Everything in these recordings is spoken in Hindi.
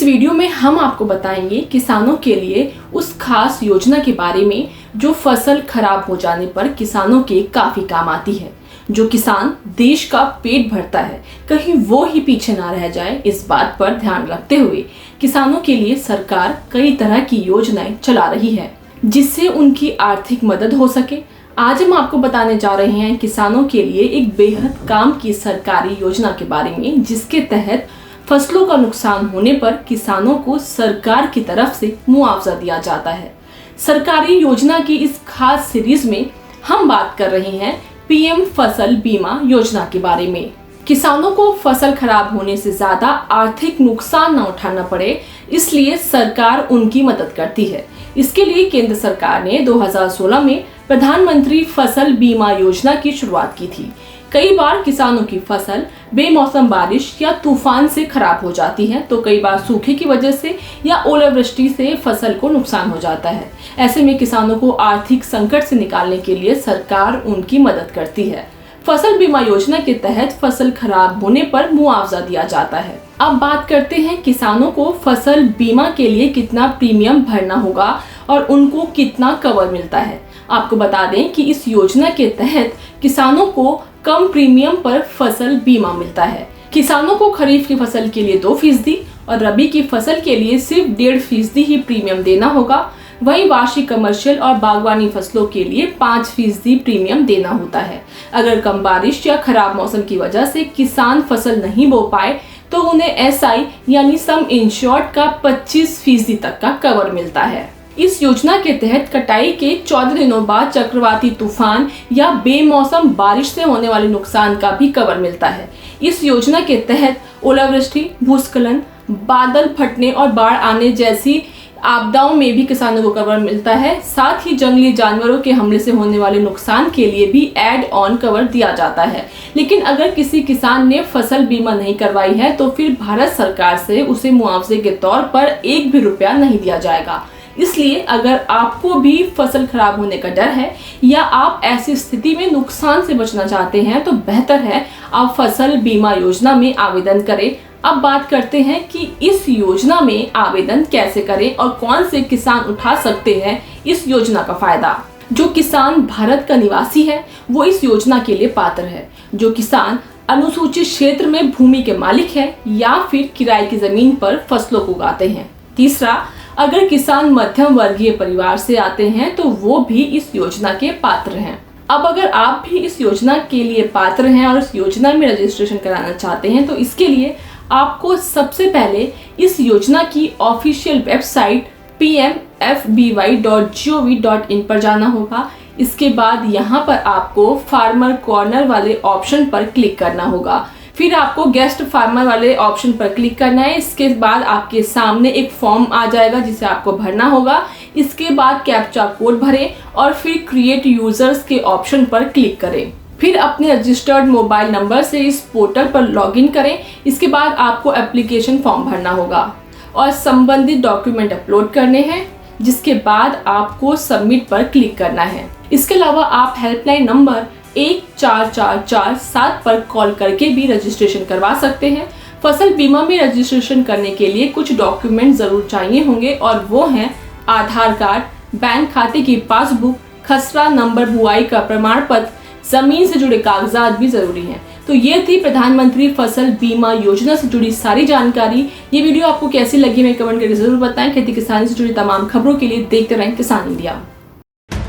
वीडियो में हम आपको बताएंगे किसानों के लिए उस खास योजना के बारे में जो फसल खराब हो जाने पर किसानों के काफी काम आती है। जो किसान देश का पेट भरता है, कहीं वो ही पीछे ना रह जाए, इस बात पर ध्यान रखते हुए किसानों के लिए सरकार कई तरह की योजनाएं चला रही है जिससे उनकी आर्थिक मदद हो सके। आज हम आपको बताने जा रहे हैं किसानों के लिए एक बेहद काम की सरकारी योजना के बारे में, जिसके तहत फसलों का नुकसान होने पर किसानों को सरकार की तरफ से मुआवजा दिया जाता है। सरकारी योजना की इस खास सीरीज में हम बात कर रहे हैं पीएम फसल बीमा योजना के बारे में। किसानों को फसल खराब होने से ज्यादा आर्थिक नुकसान न उठाना पड़े, इसलिए सरकार उनकी मदद करती है। इसके लिए केंद्र सरकार ने 2016 में प्रधानमंत्री फसल बीमा योजना की शुरुआत की थी। कई बार किसानों की फसल बेमौसम बारिश या तूफान से खराब हो जाती है, तो कई बार सूखे की वजह से या ओलावृष्टि से फसल को नुकसान हो जाता है। ऐसे में किसानों को आर्थिक संकट से निकालने के लिए सरकार उनकी मदद करती है। फसल बीमा योजना के तहत फसल खराब होने पर मुआवजा दिया जाता है। अब बात करते हैं किसानों को फसल बीमा के लिए कितना प्रीमियम भरना होगा और उनको कितना कवर मिलता है। आपको बता दें कि इस योजना के तहत किसानों को कम प्रीमियम पर फसल बीमा मिलता है। किसानों को खरीफ की फसल के लिए 2% और रबी की फसल के लिए सिर्फ 1.5% ही प्रीमियम देना होगा। वहीं वार्षिक कमर्शियल और बागवानी फसलों के लिए 5% प्रीमियम देना होता है। अगर कम बारिश या खराब मौसम की वजह से किसान फसल नहीं बो पाए तो उन्हें एसआई यानी सम इंश्योर्ड का 25% तक का कवर मिलता है। इस योजना के तहत कटाई के 14 दिनों बाद चक्रवाती तूफान या बेमौसम बारिश से होने वाले नुकसान का भी कवर मिलता है। इस योजना के तहत ओलावृष्टि, भूस्खलन, बादल फटने और बाढ़ आने जैसी आपदाओं में भी किसानों को कवर मिलता है। साथ ही जंगली जानवरों के हमले से होने वाले नुकसान के लिए भी ऐड ऑन कवर दिया जाता है। लेकिन अगर किसी किसान ने फसल बीमा नहीं करवाई है तो फिर भारत सरकार से उसे मुआवजे के तौर पर 1 भी रुपया नहीं दिया जाएगा। इसलिए अगर आपको भी फसल खराब होने का डर है या आप ऐसी स्थिति में नुकसान से बचना चाहते हैं तो बेहतर है आप फसल बीमा योजना में आवेदन करें। अब बात करते हैं कि इस योजना में आवेदन कैसे करें और कौन से किसान उठा सकते हैं इस योजना का फायदा। जो किसान भारत का निवासी है वो इस योजना के लिए पात्र है। जो किसान अनुसूचित क्षेत्र में भूमि के मालिक है या फिर किराए की जमीन पर फसलों को उगाते हैं। तीसरा, अगर किसान मध्यम वर्गीय परिवार से आते हैं तो वो भी इस योजना के पात्र हैं। अब अगर आप भी इस योजना के लिए पात्र हैं और इस योजना में रजिस्ट्रेशन कराना चाहते हैं तो इसके लिए आपको सबसे पहले इस योजना की ऑफिशियल वेबसाइट pmfby.gov.in पर जाना होगा। इसके बाद यहाँ पर आपको फार्मर कॉर्नर वाले ऑप्शन पर क्लिक करना होगा। फिर आपको गेस्ट फार्मर वाले ऑप्शन पर क्लिक करना है। इसके बाद आपके सामने एक फॉर्म आ जाएगा जिसे आपको भरना होगा। इसके बाद कैप्चा कोड भरें और फिर क्रिएट यूजर्स के ऑप्शन पर क्लिक करें। फिर अपने रजिस्टर्ड मोबाइल नंबर से इस पोर्टल पर लॉगिन करें। इसके बाद आपको एप्लीकेशन फॉर्म भरना होगा और संबंधित डॉक्यूमेंट अपलोड करने हैं, जिसके बाद आपको सबमिट पर क्लिक करना है। इसके अलावा आप हेल्पलाइन नंबर 144447 पर कॉल करके भी रजिस्ट्रेशन करवा सकते हैं। फसल बीमा में रजिस्ट्रेशन करने के लिए कुछ डॉक्यूमेंट जरूर चाहिए होंगे और वो हैं आधार कार्ड, बैंक खाते की पासबुक, खसरा नंबर बुआई का प्रमाण पत्र, जमीन से जुड़े कागजात भी जरूरी हैं। तो ये थी प्रधानमंत्री फसल बीमा योजना से जुड़ी सारी जानकारी। ये वीडियो आपको कैसी लगी हमें कमेंट करके जरूर बताएं। खेती किसानी से जुड़ी तमाम खबरों के लिए देखते रहें किसान इंडिया।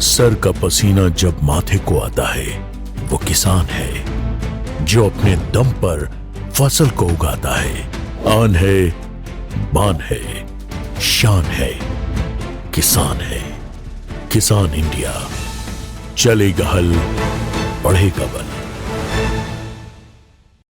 सर का पसीना जब माथे को आता है वो किसान है जो अपने दम पर फसल को उगाता है। आन है, बान है, शान है, किसान है। किसान इंडिया, चलेगा हल, बढ़ेगा बल।